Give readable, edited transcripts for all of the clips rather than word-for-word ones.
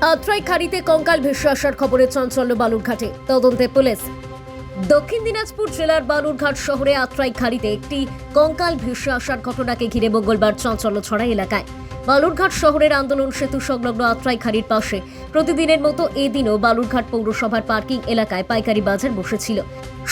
আত্রাই খাড়িতে কঙ্কাল ভেসে আসার খবরে চাঞ্চল্য বালুরঘাটে। তদন্তে পুলিশ। দক্ষিণ দিনাজপুর জেলার বালুরঘাট শহরে আত্রাই খাড়িতে একটি কঙ্কাল ভেসে আসার ঘটনাকে ঘিরে মঙ্গলবার চাঞ্চল্য ছড়ায় এলাকায়। বালুরঘাট শহরের আন্দোলন সেতু সংলগ্ন আত্রাই খাড়ির পাশে প্রতিদিনের মতো এদিনও বালুরঘাট পৌরসভার পার্কিং এলাকায় পাইকারি বাজার বসেছিল।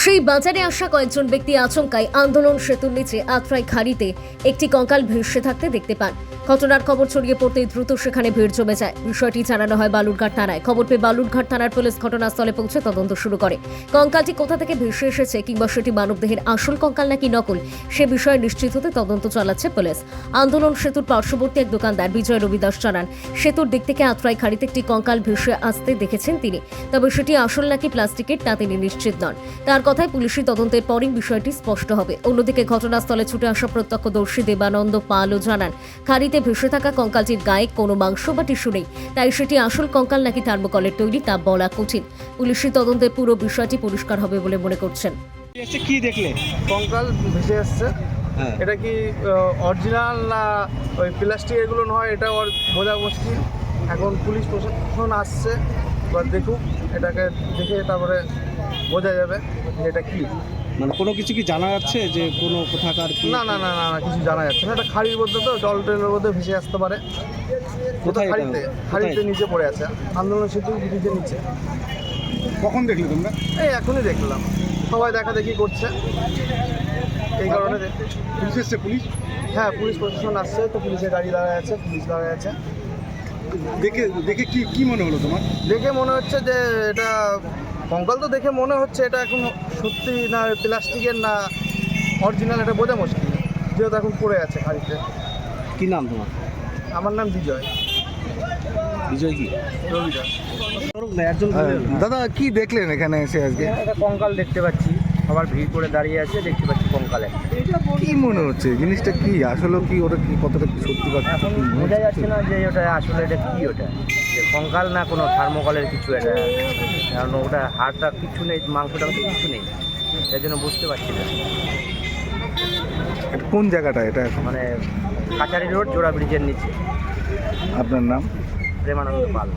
সেই বাজারে আসা কয়েকজন ব্যক্তি আচমকায় আন্দোলন সেতুর নিচে আত্রাই খাড়িতে একটি কঙ্কাল ভেসে থাকতে দেখতে পান। ঘটনার খবর ছড়িয়ে পড়তেই দ্রুত সেখানে ভিড় জমে যায়। বিষয়টি জানানো হয় বালুরঘাট থানায়। খবর পেয়ে বালুরঘাট থানার পুলিশ ঘটনাস্থলে পৌঁছে তদন্ত শুরু করে। কঙ্কালটি কোথা থেকে ভেসে এসেছে কিংবা সেটি মানবদেহের আসল কঙ্কাল নাকি নকল সে বিষয়ে নিশ্চিত হতে তদন্ত চালাচ্ছে পুলিশ। আন্দোলন সেতুর পার্শ্ববর্তী এক দোকানদার বিজয় রবিদাস জানান, সেতুর দিক থেকে আত্রাই খাড়িতে একটি কঙ্কাল ভেসে আসতে দেখেছেন তিনি। তবে সেটি আসল নাকি প্লাস্টিকের তা তিনি নিশ্চিত নন। তার কথায় পুলিশি তদন্তের পরই বিষয়টি স্পষ্ট হবে। অন্যদিকে ঘটনাস্থলে ছুটে আসা প্রত্যক্ষদর্শী দেবানন্দ পালও জানান, খাড়িতে ভেসে থাকা কঙ্কালটির গায়ে কোনো মাংস বা টিস্যু নেই, তাই সেটি আসল কঙ্কাল নাকি থার্মোকলের তৈরি তা বলা কঠিন। পুলিশি তদন্তের পুরো বিষয়টি পরিষ্কার হবে বলে মনে করছেন। কি দেখলে? কঙ্কাল ভেসে আসছে। এটা কি অরিজিনাল না ওই প্লাস্টিক এগুলো নয়, এটা বোঝা মুশকিল। এখন পুলিশ প্রশাসন আসছে, এবার দেখুক, এটাকে দেখে তারপরে বোঝা যাবে যে এটা কি। মানে কোনো কিছু কি জানা যাচ্ছে যে কোনো কোথাকার কি? না না না না না কিছু জানা যাচ্ছে না। এটা খাড়ির মধ্যে, তো জল ট্রেনের মধ্যে ভেসে আসতে পারে। কোথায়? খাড়িতে নিচে পড়ে আছে, আন্দোলন সেতু ব্রিজের নিচে। কখন দেখলে তোমরা? এই এখনই দেখলাম, সবাই দেখাদেখি করছে, এই কারণে। পুলিশ এসছে? পুলিশ? হ্যাঁ, পুলিশ প্রশাসন আসছে, তো পুলিশের গাড়ি দাঁড়ায় আছে, পুলিশ দাঁড়ায় আছে। দেখে কি মনে হলো তোমার? দেখে মনে হচ্ছে যে এটা কঙ্কাল, তো দেখে মনে হচ্ছে এটা এখন সত্যি না প্লাস্টিকের না অরিজিনাল, এটা বোঝা মুশকিল, যেহেতু এখন পড়ে আছে খাড়িতে। কি নাম তোমার? আমার নাম বিজয়। বিজয় কি? রবিদাস। একজন দাদা, কি দেখলেন এখানে এসে আজকে? একটা কঙ্কাল দেখতে পাচ্ছি, সবার ভিড় করে দাঁড়িয়ে আছে, দেখতে পাচ্ছি কঙ্কাল একটা। কি মনে হচ্ছে জিনিসটা কি? আসলে কি ওটা কি, কতটা কি সত্যি বা এখন বোঝা যাচ্ছে না যে ওটা আসলে এটা কি, ওটা যে কঙ্কাল না কোনো থার্মোকলের কিছু এটা, কারণ ওটা হাড়টা কিছু নেই, মাংসটা কিছু নেই, তাই জন্য বুঝতে পারছি না। এটা কোন জায়গাটা এটা? মানে কাছারি রোড, জোড়া ব্রিজের নিচে। আপনার নাম? প্রেমানন্দ পাল।